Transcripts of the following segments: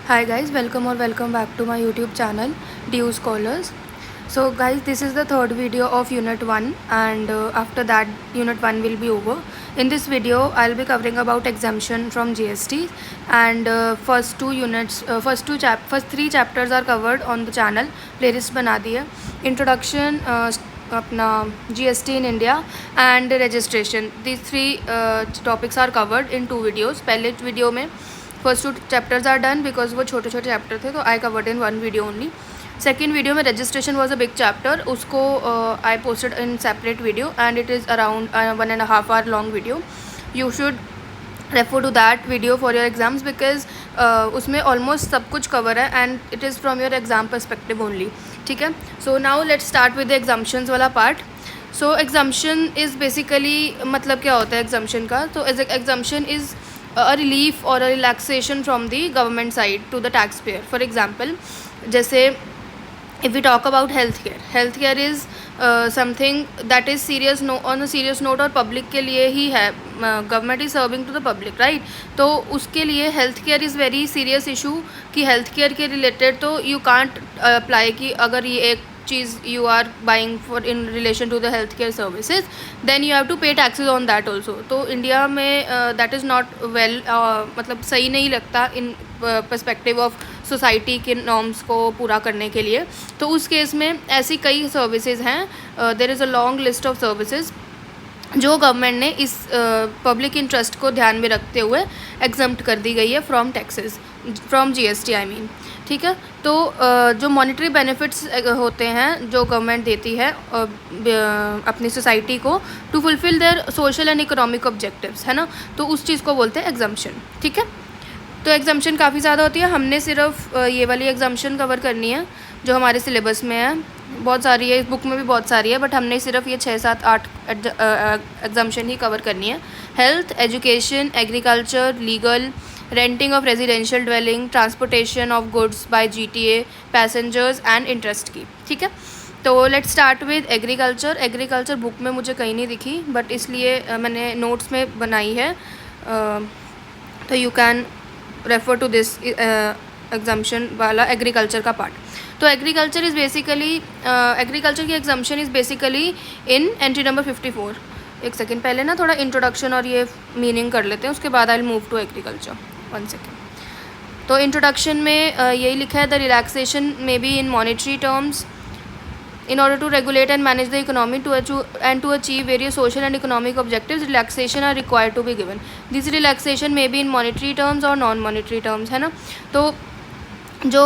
Hi guys, welcome back to my YouTube channel DU Scholars. So guys, this is the third video of Unit 1 and after that Unit 1 will be over. In this video, I'll be covering about exemption from GST and first three chapters are covered on the channel. Playlist बना दी है. Introduction अपना GST in India and registration. These three topics are covered in two videos. पहले video में first two chapters are done because वो छोटे छोटे chapter थे तो I covered in one video only. Second video में registration was a big chapter, उसको I posted in separate video and it is around 1.5 hour long video. You should refer to that video for your exams because उसमें almost सब कुछ cover है and it is from your exam perspective only. ठीक है, so now let's start with the exemptions वाला part. So exemption is basically मतलब क्या होता है एग्जाम्शन का? तो exemption is a relief or a relaxation from the government side to the taxpayer. For example, जैसे if we talk about healthcare is something that is serious on a serious note और public के लिए ही है. government is serving to the public, right? तो उसके लिए healthcare is very serious issue कि healthcare के related तो you can't apply कि अगर ये एक चीज़ you are buying for in relation to the healthcare services then you have to pay taxes on that also. तो इंडिया में that is not well मतलब सही नहीं लगता in perspective of सोसाइटी के नॉर्म्स को पूरा करने के लिए. तो उस केस में ऐसी कई सर्विसेज हैं. There is a long list of services जो गवर्नमेंट ने इस पब्लिक इंटरेस्ट को ध्यान में रखते हुए एग्जम्प्ट कर दी गई है from taxes, from GST I mean. ठीक है, तो जो मॉनेटरी बेनिफिट्स होते हैं जो गवर्नमेंट देती है अपनी सोसाइटी को to fulfil their social and economic objectives, है ना, तो उस चीज़ को बोलते हैं एग्जम्पशन. ठीक है, तो एग्जम्पशन काफ़ी ज़्यादा होती है. हमने सिर्फ ये वाली एग्जम्पशन कवर करनी है जो हमारे सिलेबस में है. बहुत सारी है, इस बुक में भी बहुत सारी है, बट हमने सिर्फ ये 6, 7, 8 एग्जम्पशन ही कवर करनी है. Health, education, agriculture, legal, renting of residential dwelling, transportation of goods by GTA, passengers and interest की. ठीक है, तो let's start with agriculture. Agriculture book में मुझे कहीं नहीं दिखी बट इसलिए मैंने नोट्स में बनाई है. तो you can refer to this exemption वाला एग्रीकल्चर का पार्ट. तो एग्रीकल्चर इज़ बेसिकली एग्रीकल्चर की exemption is basically in entry number 54. एक सेकेंड, पहले ना थोड़ा इंट्रोडक्शन और ये मीनिंग कर लेते हैं, उसके बाद I will move to agriculture. 1 second. तो इंट्रोडक्शन में यही लिखा है, the relaxation may be in monetary terms in order to regulate and manage the economy to achieve various social and economic objectives. Relaxation are required to be given. This relaxation may be in monetary terms or non monetary terms, है ना. तो जो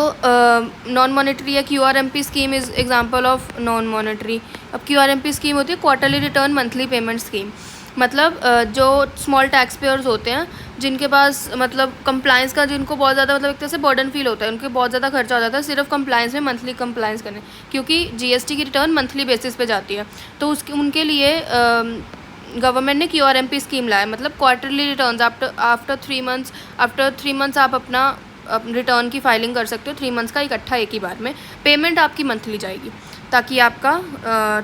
non monetary है QRMP scheme is example of non monetary. अब QRMP scheme होती है quarterly return monthly payment scheme. मतलब जो स्मॉल टैक्स पेयर्स होते हैं जिनके पास मतलब कंप्लाइंस का जिनको बहुत ज़्यादा मतलब एक तरह से बर्डन फील होता है, उनके बहुत ज़्यादा खर्चा हो जाता है सिर्फ कंप्लाइंस में, मंथली कंप्लाइंस करने, क्योंकि जीएसटी की रिटर्न मंथली बेसिस पे जाती है. तो उनके लिए गवर्नमेंट ने QRMP स्कीम लाया, मतलब क्वार्टरली रिटर्न आफ्टर 3 मंथ्स आप अपना रिटर्न की फाइलिंग कर सकते हो. 3 मंथ्स का इकट्ठा एक ही बार में, पेमेंट आपकी मंथली जाएगी ताकि आपका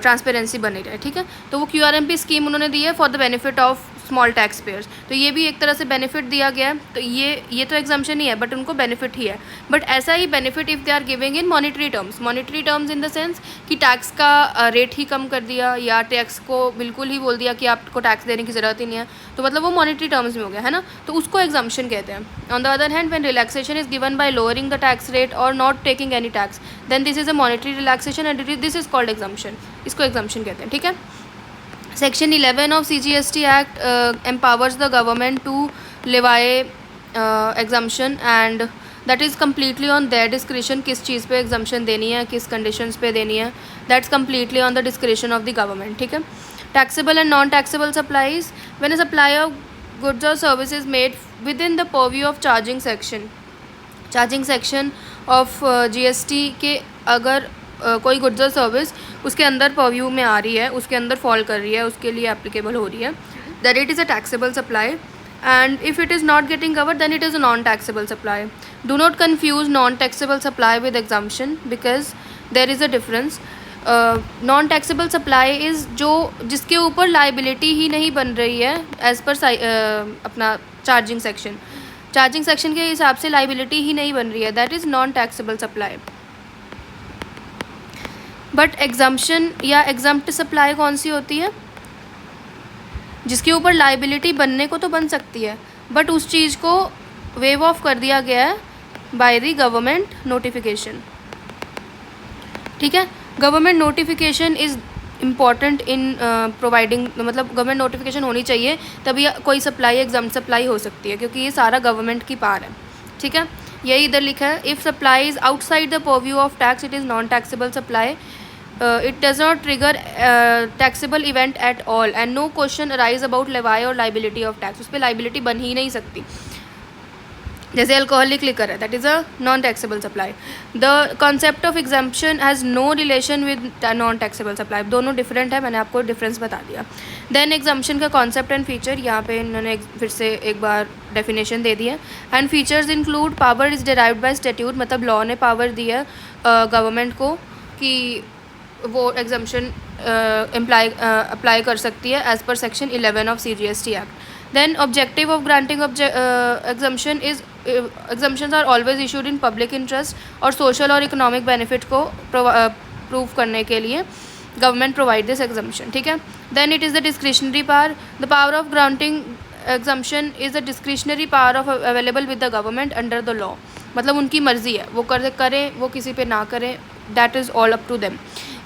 ट्रांसपेरेंसी बनी रहे. ठीक है, तो वो QRMP स्कीम उन्होंने दी है for the benefit of small tax payers. तो ये भी एक तरह से बेनिफिट दिया गया है. तो ये तो एग्जाम्पशन ही है बट उनको बेनिफिट ही है. बट ऐसा ही benefit if they are giving in monetary terms in the sense कि टैक्स का रेट ही कम कर दिया या टैक्स को बिल्कुल ही बोल दिया कि आपको टैक्स देने की ज़रूरत ही नहीं है, तो मतलब वो मॉनेटरी टर्म्स में हो गया, है ना. तो उसको एग्जाम्पशन कहते हैं. On the other hand when relaxation is given by lowering the tax rate और not taking any tax then this is a monetary relaxation and this is called exemption. इसको एग्जाम्पशन कहते हैं. ठीक है, Section 11 of CGST Act empowers the government to levy exemption and that is completely on their discretion. किस चीज़ पे exemption देनी है, किस conditions पे देनी है, that's completely on the discretion of the government. ठीक है, taxable and non-taxable supplies. When a supply of goods or services made within the purview of charging section of GST के अगर कोई गुड्स और सर्विस उसके अंदर परव्यू में आ रही है, उसके अंदर फॉल कर रही है, उसके लिए एप्लीकेबल हो रही है, that it is a taxable supply. And if it is not getting covered then it is a non taxable supply. Do not confuse non taxable supply with exemption because there is a difference. Non taxable supply is जिसके ऊपर liability ही नहीं बन रही है as पर अपना charging section. Charging section के हिसाब से लाइबिलिटी ही नहीं बन रही है, that is non taxable supply. But exemption या एग्जम्प्ट सप्लाई कौन सी होती है? जिसके ऊपर लाइबिलिटी बनने को तो बन सकती है, बट उस चीज़ को वेव ऑफ कर दिया गया है बाय द गवर्नमेंट नोटिफिकेशन। ठीक है, government notification is important in providing, मतलब गवर्नमेंट नोटिफिकेशन होनी चाहिए तभी कोई सप्लाई एग्जाम सप्लाई हो सकती है, क्योंकि ये सारा गवर्नमेंट की पार है। ठीक है, यही इधर लिखा है, if supply is outside the purview of tax it is non taxable supply, it does not trigger taxable event at all and no question arise about levy or liability of tax। उस पर liability बन ही नहीं सकती। जैसे alcoholic liquor है, that is a non taxable supply. The concept of exemption has no relation with non taxable supply, दोनों different है, मैंने आपको डिफरेंस बता दिया। देन एग्जाम्पशन का कॉन्सेप्ट एंड फीचर, यहाँ पे इन्होंने फिर से एक बार डेफिनेशन दे दी है। And features include power is derived bye statute, मतलब लॉ ने पावर दी है गवर्नमेंट को कि वो एग्जाम्पशन अप्लाई कर सकती है as per section 11 of CGST act. Then objective of granting exemption is exemptions are always issued in public interest और सोशल और इकोनॉमिक बेनिफिट को प्रूव करने के लिए गवर्नमेंट प्रोवाइड दिस एग्जाम्पशन। ठीक है, then it is the discretionary power, the power of granting exemption is the discretionary power of available with the government under the law, मतलब उनकी मर्जी है, वो करें वो किसी पे ना करें, that is all up to them.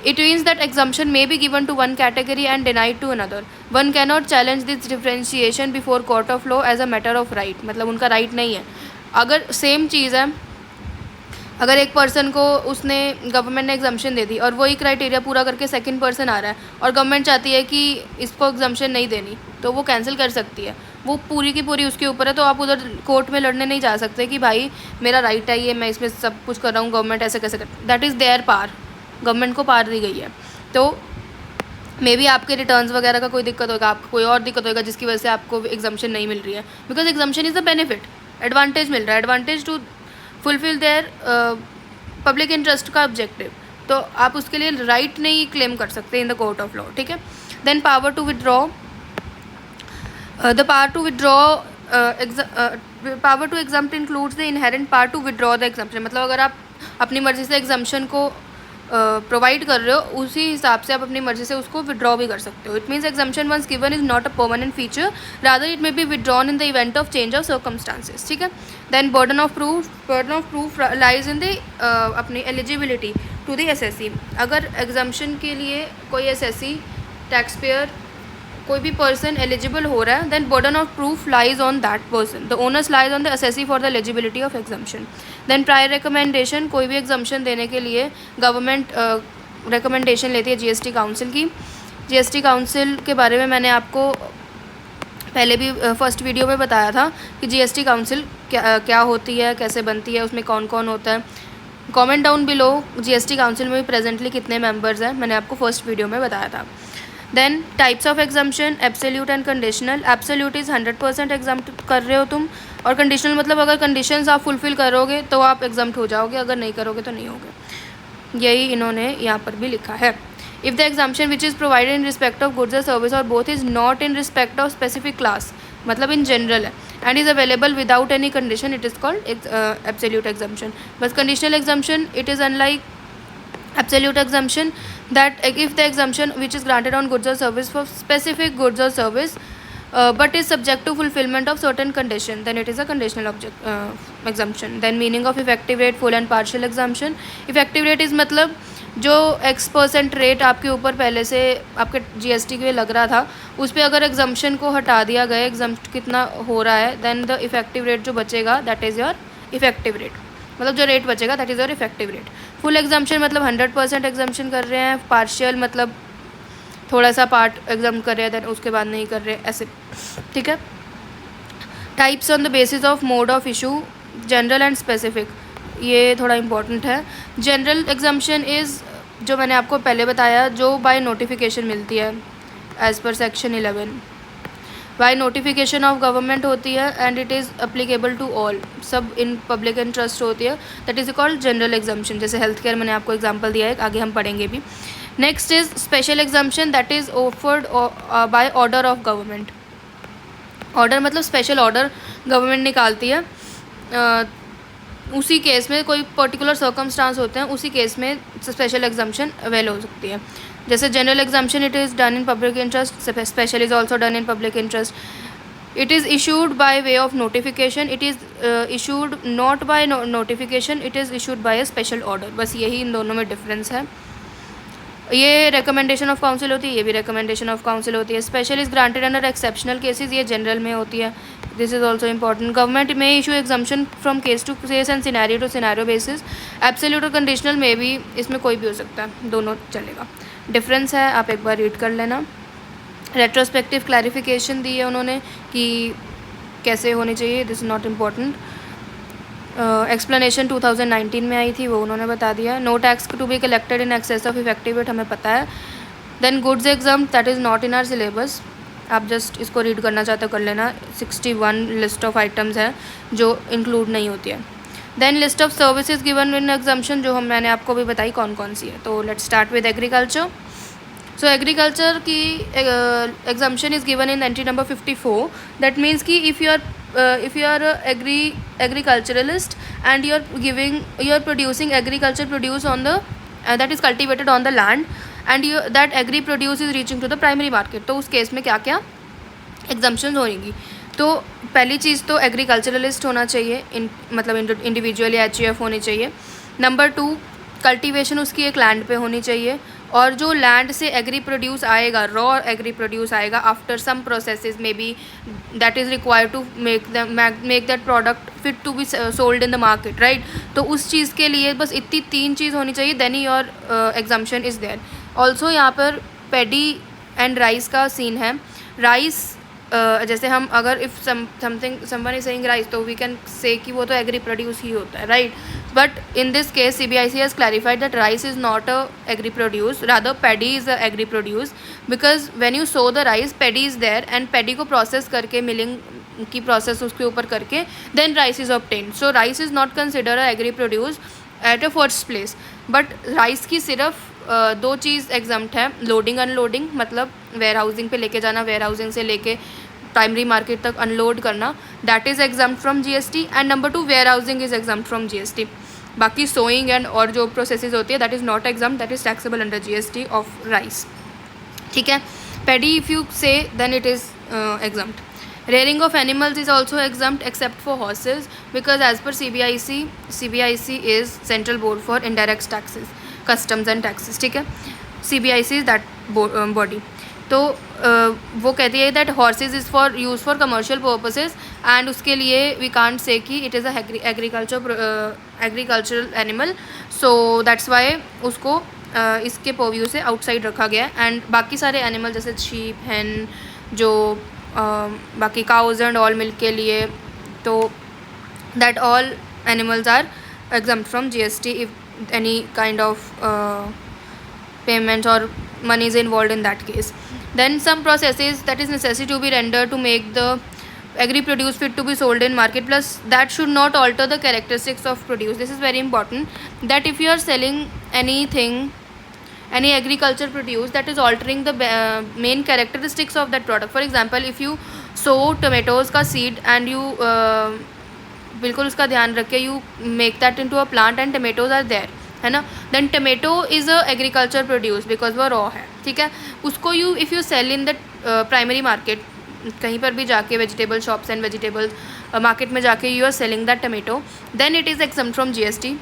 It means that exemption may be given to one category and denied to another. One cannot challenge this differentiation before court of law as a matter of right, मतलब उनका right नहीं है। अगर same चीज़ है, अगर एक person को उसने गवर्नमेंट ने एग्जाम्पशन दे दी और वही क्राइटेरिया पूरा करके सेकंड पर्सन आ रहा है और गवर्नमेंट चाहती है कि इसको एग्जाम्पशन नहीं देनी, तो वो कैंसिल कर सकती है, वो पूरी की पूरी उसके ऊपर है। तो आप उधर कोर्ट में लड़ने नहीं जा सकते कि भाई मेरा राइट है ये, मैं इसमें सब कुछ कर रहा हूँ, गवर्नमेंट ऐसे कैसे कर, that is their par, government को पार दी गई है। तो मे बी आपके रिटर्न्स वगैरह का कोई दिक्कत होगा, आपको कोई और दिक्कत होगा जिसकी वजह से आपको एग्जाम्पशन नहीं मिल रही है, because exemption is a benefit, advantage मिल रहा है, advantage to fulfil their public interest का ऑब्जेक्टिव, तो आप उसके लिए राइट नहीं क्लेम कर सकते in the court of law. ठीक है, then power to withdraw, the power to withdraw power to exempt includes the inherent power to withdraw the exemption, मतलब अगर आप अपनी मर्जी से एग्जाम्पशन को प्रोवाइड कर रहे हो, उसी हिसाब से आप अपनी मर्जी से उसको विड्रॉ भी कर सकते हो। It means exemption once given is not a permanent feature, rather it may be withdrawn in the event of change of circumstances. ठीक है, then burden of proof lies in the अपनी एलिजिबिलिटी टू द SSC। अगर एग्जाम्पशन के लिए कोई SSC tax payer कोई भी पर्सन एलिजिबल हो रहा है, then burden of proof lies on that person, the onus lies on the assessee for the eligibility of exemption. Then prior recommendation, कोई भी एग्जाम्पशन देने के लिए गवर्नमेंट रिकमेंडेशन लेती है GST काउंसिल की। GST काउंसिल के बारे में मैंने आपको पहले भी फर्स्ट वीडियो में बताया था कि GST काउंसिल क्या होती है, कैसे बनती है, उसमें कौन कौन होता है। Comment down below GST council में प्रेजेंटली कितने मेंबर्स हैं, मैंने आपको फर्स्ट वीडियो में बताया था। Then types of exemption, absolute and conditional. Absolute is 100% exempt कर रहे हो तुम, और कंडीशनल मतलब अगर कंडीशंस आप फुलफिल करोगे तो आप एग्जाम्प्ट हो जाओगे, अगर नहीं करोगे तो नहीं होगे। यही इन्होंने यहाँ पर भी लिखा है। If the exemption which is provided in respect of goods और सर्विस और both is not in respect of specific class, मतलब इन जनरल है, and is available without any condition, it is called absolute exemption. बस conditional exemption it is unlike absolute exemption, that if the exemption which is granted on goods or service for specific goods or service but is subject to fulfillment of certain condition, then it is a conditional exemption. Then meaning of effective rate, full and partial exemption. Effective rate is मतलब जो X% rate आपके ऊपर पहले से आपके GST के लग रहा था, उस पर अगर एग्जाम्पशन को हटा दिया गया, एग्जाम्प्ट कितना हो रहा है, देन द इफेक्टिव रेट जो बचेगा that is your effective rate, मतलब जो रेट बचेगा that is your effective rate. Full exemption मतलब 100% एग्जाम्पशन कर रहे हैं, पार्शियल मतलब थोड़ा सा पार्ट एग्जाम कर रहे हैं, देन उसके बाद नहीं कर रहे, ऐसे। ठीक है, types on the basis of mode of issue, general and specific, ये थोड़ा इंपॉर्टेंट है। जनरल एग्जाम्पशन इज़ जो मैंने आपको पहले बताया, जो बाय नोटिफिकेशन मिलती है as per section 11, by notification of government होती है, and it is applicable to all, सब इन पब्लिक इंटरेस्ट होती है, that is called general exemption. जैसे हेल्थ केयर मैंने आपको एग्जांपल दिया है, आगे हम पढ़ेंगे भी। Next is special exemption, that is offered by order of government. Order मतलब स्पेशल ऑर्डर गवर्नमेंट निकालती है उसी केस में कोई पर्टिकुलर सर्कमस्टांस होते हैं, उसी केस में स्पेशल एग्जाम्पशन अवेल हो सकती है। जैसे general exemption it is done in public interest, special is also done in public interest. It is issued by way of notification, it is issued not by notification, it is issued by A special order. बस यही इन दोनों में difference है। ये recommendation of council होती है, ये भी रिकमेंडेशन ऑफ काउंसिल होती है। Special is granted under exceptional cases, ये जनरल में होती है। This is also important. Government में issue exemption from case to case and scenario to scenario basis. Absolute और कंडीशनल में भी इसमें कोई भी हो सकता है, दोनों चलेगा। डिफरेंस है, आप एक बार रीड कर लेना। रेट्रोस्पेक्टिव क्लैरिफिकेशन दी है उन्होंने कि कैसे होनी चाहिए, this is not important. Explanation 2019 में आई थी, वो उन्होंने बता दिया। No tax to be collected in excess of effective date, हमें पता है। Then goods exam, that is not in our syllabus, आप जस्ट इसको रीड करना चाहते हो कर लेना। 61 लिस्ट ऑफ आइटम्स हैं जो इंक्लूड नहीं होती है। Then list of services given in exemption, जो मैंने आपको भी बताई कौन कौन सी है। तो let's start with agriculture. So agriculture की exemption is given in entry number 54। That means कि if you are agriculturalist and you are producing agriculture produce on the that is cultivated on the land and that agri produce is reaching to the primary market, तो उस case में क्या क्या exemption होंगी। तो पहली चीज़ तो एग्रीकल्चरलिस्ट होना चाहिए, मतलब इंडिविजुअल या HUF होनी चाहिए। नंबर 2, कल्टीवेशन उसकी एक लैंड पे होनी चाहिए, और जो लैंड से एग्री प्रोड्यूस आएगा, रॉ एग्री प्रोड्यूस आएगा after some processes may be that is required to make that product fit to be sold in the market, right. तो उस चीज़ के लिए बस इतनी 3 चीज़ होनी चाहिए, then your exemption is there. Also यहाँ पर पेडी एंड राइस का सीन है। राइस जैसे हम अगर if someone is saying rice, तो वी कैन से कि वो तो एग्री प्रोड्यूस ही होता है, right. But in this case CBIC has clarified that rice is not a agri produce, rather paddy is a agri produce, because when you sow the rice paddy is there and पेडी को process करके milling की process उसके ऊपर करके then rice is obtained. So rice is not consider a agri produce at a first place. But rice की सिर्फ 2 चीज़ exempt है, लोडिंग अनलोडिंग, मतलब वेयर हाउसिंग पे लेके जाना, वेयर हाउसिंग से लेके प्राइमरी मार्केट तक अनलोड करना, that is exempt from GST। And number 2, warehousing is exempt from GST। बाकी सोइंग एंड और जो प्रोसेसेस होती है that is not exempt, that is taxable under GST of rice, ठीक है। Paddy if you say then it is exempt. Rearing of animals is also exempt except for horses, because as per CBIC is Central Board for Indirect Taxes, Customs and Taxes, ठीक है। CBIC is that body। तो वो कहती है that horse's is for use for commercial purposes, and उसके लिए we can't say कि it is a agricultural animal, so that's why उसको इसके पर्व्यू से आउटसाइड रखा गया है। एंड बाकी सारे एनिमल जैसे शीप, हैन, जो बाकी काउज एंड ऑल मिल्क के लिए, तो that all animals are exempt from GST if any kind of payments or money is involved in that case. Then some processes that is necessary to be rendered to make the agri produce fit to be sold in market, plus that should not alter the characteristics of produce. This is very important, that if you are selling anything, any agriculture produce that is altering the main characteristics of that product. For example, if you sow tomatoes का seed and you बिल्कुल उसका ध्यान रख के you make that into a plant and tomatoes are there, है ना, then tomato is a agriculture produce because वो raw है, ठीक है। उसको you if you sell in the primary market, कहीं पर भी जाके vegetable shops and vegetable market में जाके you are selling that tomato, then it is exempt from GST.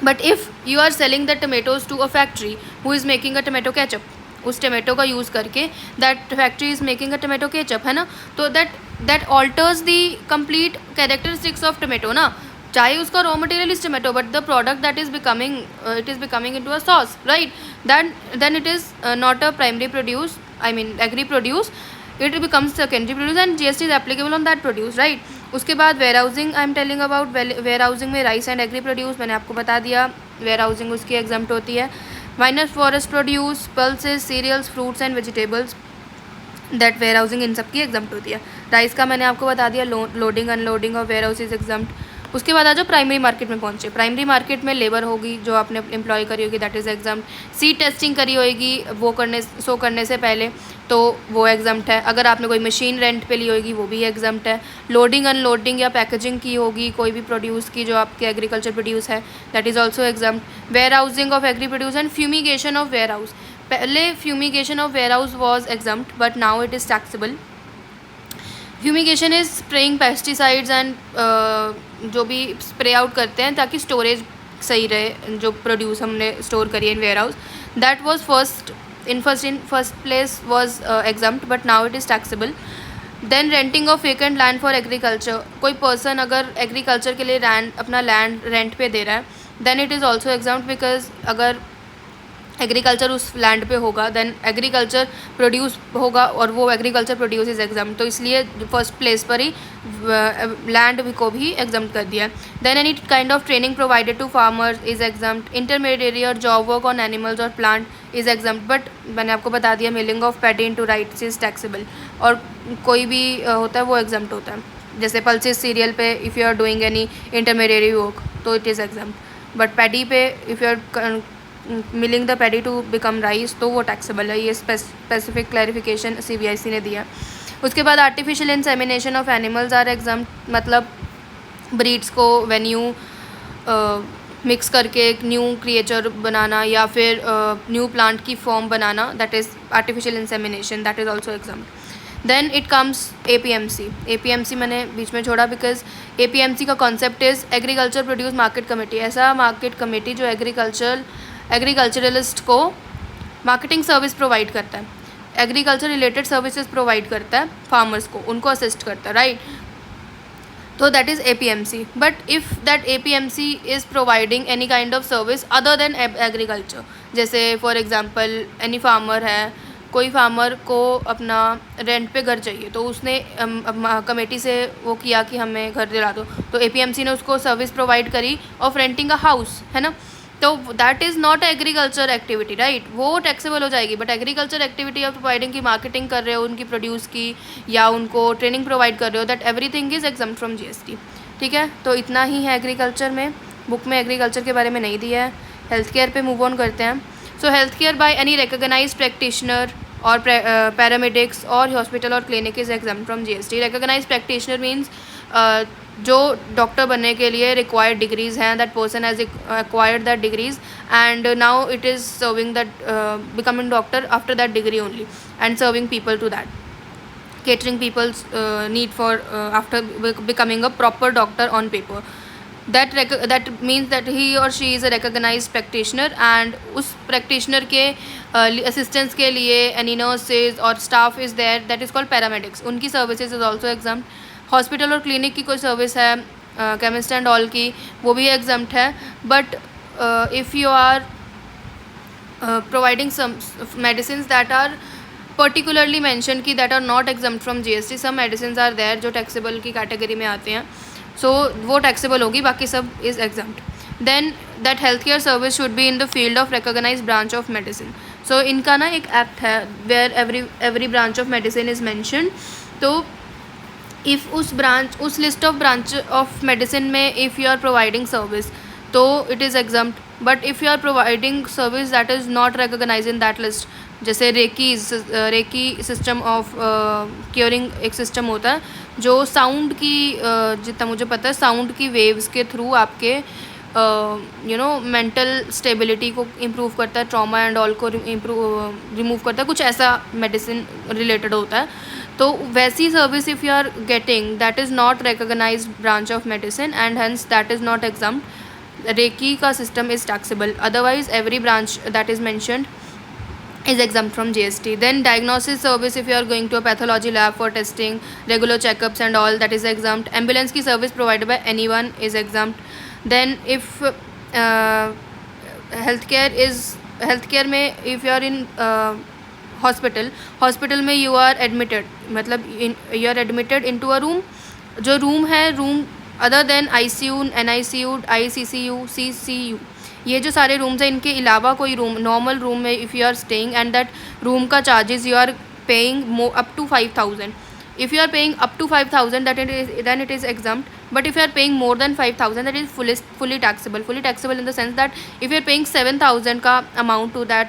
But if you are selling the tomatoes to a factory who is making a tomato ketchup, उस tomato का use करके that factory is making a tomato ketchup, है ना, तो that alters the complete characteristics of tomato ना, चाहे उसका raw material is tomato but the product that is becoming it is becoming into a sauce, right, then it is not a primary produce, I mean agri produce, it becomes secondary produce and GST is applicable on that produce, right. उसके बाद warehousing, I am telling about warehousing में rice and agri produce मैंने आपको बता दिया, where housing उसकी exempt होती है। Minor forest produce, pulses, cereals, fruits and vegetables, that warehousing इन सब की एग्जम्प्ट होती है। राइस का मैंने आपको बता दिया, लोडिंग अनलोडिंग और वेयर हाउस इज एग्जम्प्ट। उसके बाद आ जाओ प्राइमरी मार्केट में पहुँचे। प्राइमरी मार्केट में लेबर होगी जो आपने एम्प्लॉय करी होगी, that is exempt. Seed testing करी होगी वो करने से पहले, तो वो एग्जाम्प्ट है। अगर आपने कोई मशीन रेंट पे ली होगी वो भी एग्जाम्प्ट है। लोडिंग अनलोडिंग या पैकेजिंग की होगी कोई भी प्रोड्यूस की जो आपके एग्रीकल्चर प्रोड्यूस है, that is also exempt. Warehousing of agri produce and fumigation of warehouse. पहले fumigation of warehouse was exempt but now it is taxable. Fumigation is spraying pesticides and जो भी spray out करते हैं ताकि storage सही रहे, जो produce हमने स्टोर करी है in warehouse, that was first place was exempt but now it is taxable. Then renting of vacant land for agriculture. कोई पर्सन अगर एग्रीकल्चर के लिए अपना लैंड रेंट पे दे रहा है, then it is also exempt, because अगर एग्रीकल्चर उस लैंड पे होगा देन एग्रीकल्चर प्रोड्यूस होगा और वो एग्रीकल्चर प्रोड्यूस इज एग्जाम्प्ट, तो इसलिए फर्स्ट प्लेस पर ही लैंड को भी एग्जाम्प्ट कर दिया है। Then any kind of training provided to farmers is exempt. Intermediate और जॉब वर्क ऑन एनिमल्स और प्लांट इज एग्जाम्प्ट, बट मैंने आपको बता दिया milling of paddy into rice is taxable. और कोई भी होता है वो एग्जाम्प्ट होता है, जैसे पल्सेस सीरियल पे if you are doing any intermediate work तो it is exempt, but paddy पे if you are milling the paddy to become rice तो वो टैक्सेबल है। ये स्पेसिफिक क्लैरिफिकेशन CBIC ने दिया। उसके बाद artificial insemination of animals are exempt, मतलब ब्रीड्स को वेन्यू मिक्स करके एक न्यू क्रिएचर बनाना या फिर न्यू प्लांट की फॉर्म बनाना, that is artificial insemination, that is also exempt. Then it comes APMC मैंने बीच में छोड़ा बिकॉज APMC का concept is agriculture produce market committee. ऐसा मार्केट कमेटी जो एग्रीकल्चरलिस्ट को मार्केटिंग सर्विस प्रोवाइड करता है, एग्रीकल्चर रिलेटेड सर्विसेज प्रोवाइड करता है फार्मर्स को, उनको असिस्ट करता है, राइट। तो that is APMC। But if that APMC is providing any kind of service other than agriculture, जैसे फॉर एग्जांपल एनी फार्मर है, कोई फार्मर को अपना रेंट पे घर चाहिए तो उसने कमेटी से वो किया कि हमें घर दिला दो, तो APMC ने उसको सर्विस प्रोवाइड करी ऑफ रेंटिंग अ हाउस, है ना। तो that is not agriculture activity, right, वो टैक्सेबल हो जाएगी। But agriculture activity of providing की मार्केटिंग कर रहे हो उनकी प्रोड्यूस की या उनको ट्रेनिंग प्रोवाइड कर रहे हो, that everything is exempt from GST। ठीक है, तो इतना ही है एग्रीकल्चर में, बुक में एग्रीकल्चर के बारे में नहीं दिया है। हेल्थ केयर पे मूव ऑन करते हैं। So health care by any recognised practitioner और पैरामेडिक्स और हॉस्पिटल और clinic is exempt from GST। Recognised practitioner means जो डॉक्टर बनने के लिए रिक्वायर्ड डिग्रीज़ हैं, that person has acquired that degrees and now it is serving that becoming doctor after that degree only and serving people to that, catering people's need for after becoming a proper doctor on paper. That means that he or she is a recognized practitioner and उस practitioner के assistance के लिए any nurses और staff is there, that is called paramedics, उनकी services is also exempt. Hospital और clinic की कोई service है केमिस्ट एंड ऑल की, वो भी एग्जाम्प्ट है। But if you are providing some medicine that are particularly mention की that are not exempt from GST, some medicine are there जो टैक्सेबल की कैटेगरी में आते हैं, सो वो टैक्सेबल होगी, बाकी सब is exempt. Then that health care service should be in the field of recognised branch of medicine. So इनका ना एक एक्ट है where every branch of medicine is mention, तो इफ़ उस list of branch of medicine में if you are providing service तो it is exempt. But if you are providing service that is not recognise in that list, जैसे reiki system of curing एक system होता है जो sound की जितना मुझे पता है साउंड की वेव्स के थ्रू आपके मेंटल स्टेबिलिटी को इम्प्रूव करता है, ट्रॉमा एंड ऑल को रिमूव करता है, कुछ ऐसा मेडिसिन रिलेटेड होता है। तो वैसी service if you are getting that is not recognised branch of medicine and hence that is not exempt. Reiki का system is taxable, otherwise every branch that is mentioned is exempt from GST. Then diagnosis service if you are going to a pathology lab for testing, regular checkups and all, that is exempt. Ambulance की service provided by anyone is exempt. Then if healthcare में if you are in hospital में you are admitted, मतलब you are admitted into a room, जो room है room other than ICU, NICU, ICCU, CCU, ये जो सारे rooms हैं इनके अलावा कोई रूम नॉर्मल रूम में if you are staying and that room का charges you are paying up to 5,000, if you are paying up to 5,000 than it is exempt. But if you are paying more than 5,000 that is fully taxable in the sense that if you are paying 7,000 का amount to that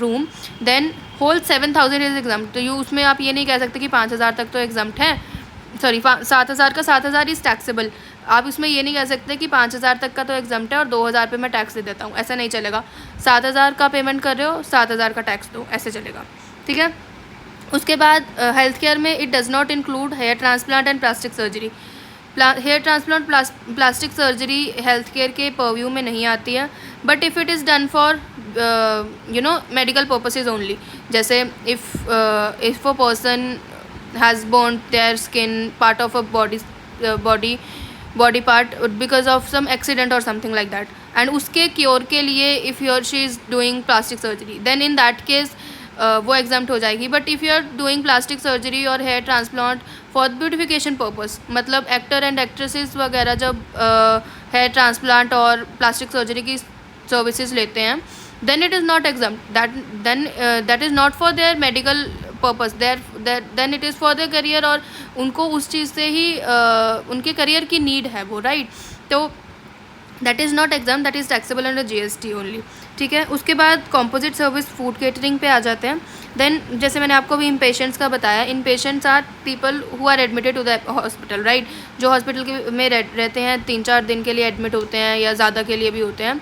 room, then whole 7,000 is exempt. तो you उसमें आप ये नहीं कह सकते कि 5,000 तक तो एग्जाम्प्ट है, सॉरी 7,000 का 7,000 इज़ टैक्सेबल. आप इसमें ये नहीं कह सकते कि 5,000 तक का तो एग्जाम्प्ट है और 2,000 पे मैं टैक्स दे देता हूँ, ऐसा नहीं चलेगा. 7,000 का पेमेंट कर रहे हो, 7,000 का टैक्स दो, ऐसे चलेगा. ठीक है. उसके बाद हेल्थ केयर में it does not include hair transplant and plastic surgery. Hair transplant plastic surgery health care के परव्यू में नहीं आती है, but if it is done for medical purposes only. जैसे if a person has burn their skin part of a body part because of some accident और something like that, and उसके cure के लिए if you और she is doing plastic surgery, then in that case वो exempt हो जाएगी. But if you are doing plastic surgery और hair transplant for beautification purpose, मतलब एक्टर एंड एक्ट्रेसेस वगैरह जब हेयर ट्रांसप्लांट और प्लास्टिक सर्जरी की सर्विसेज लेते हैं, then it is not exempt. That is not for their medical purpose. Then it is for their career, और उनको उस चीज़ से ही उनके करियर की नीड है वो, राइट. तो that is not exam, that is taxable under GST only. ठीक है. उसके बाद कॉम्पोजिट सर्विस फूड केटरिंग पे आ जाते हैं. देन जैसे मैंने आपको भी इनपेशेंट्स का बताया, inpatients are people who are admitted to the hospital, right. जो हॉस्पिटल में रहते हैं, 3-4 दिन के लिए एडमिट होते हैं या ज़्यादा के लिए भी होते हैं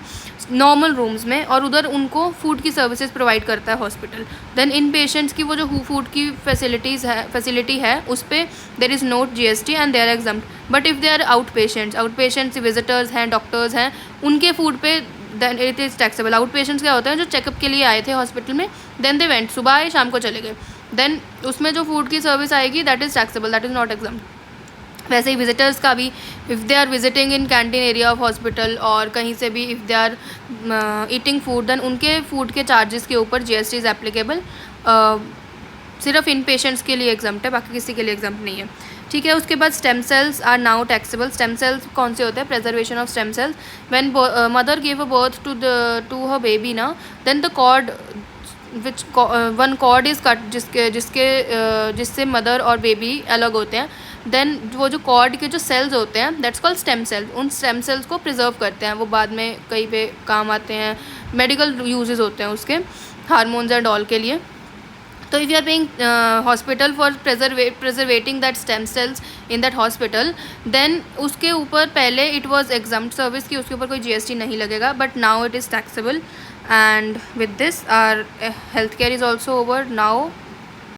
नॉर्मल रूम्स में, और उधर उनको फूड की सर्विसेज प्रोवाइड करता है हॉस्पिटल. देन इन पेशेंट्स की वो जो फूड की फैसिलिटी है उस पर there is not GST and they are exempt. But if they are out patients visitors हैं, डॉक्टर्स हैं, उनके फूड पे then it is taxable. Out patients क्या होते हैं, जो चेकअप के लिए आए थे हॉस्पिटल में, देन दे वेंट, सुबह आए शाम को चले गए, देन उसमें जो फूड की सर्विस आएगी that is taxable, that is not exempt. वैसे ही विजिटर्स का भी, if they are visiting in canteen area of hospital और कहीं से भी if they are eating food, then उनके फूड के चार्जेस के ऊपर GST इज़ एप्लीकेबल. सिर्फ इन पेशेंट्स के लिए एग्जाम्प्ट है, बाकी किसी के लिए एग्जाम्प्ट नहीं है. ठीक है. उसके बाद stem cells are now taxable. Stem cells कौन से होते हैं? Preservation of stem cells. When mother give a birth to her baby ना, then the cord which one cord is cut, जिससे मदर और बेबी अलग होते हैं. देन वो जो कॉर्ड के जो सेल्स होते हैं दैट्स कॉल्ड स्टेम सेल्स. उन स्टेम सेल्स को प्रिजर्व करते हैं, वो बाद में कहीं पे काम आते हैं, मेडिकल यूजेस होते हैं उसके, हार्मोन्स एंड ऑल के लिए. तो if you are paying hospital for preserving that stem cells in that hospital, then उसके ऊपर पहले इट वॉज एग्जाम्प्ट सर्विस की, उसके ऊपर कोई GST नहीं लगेगा, but now it is taxable. And with this our health care is also over. Now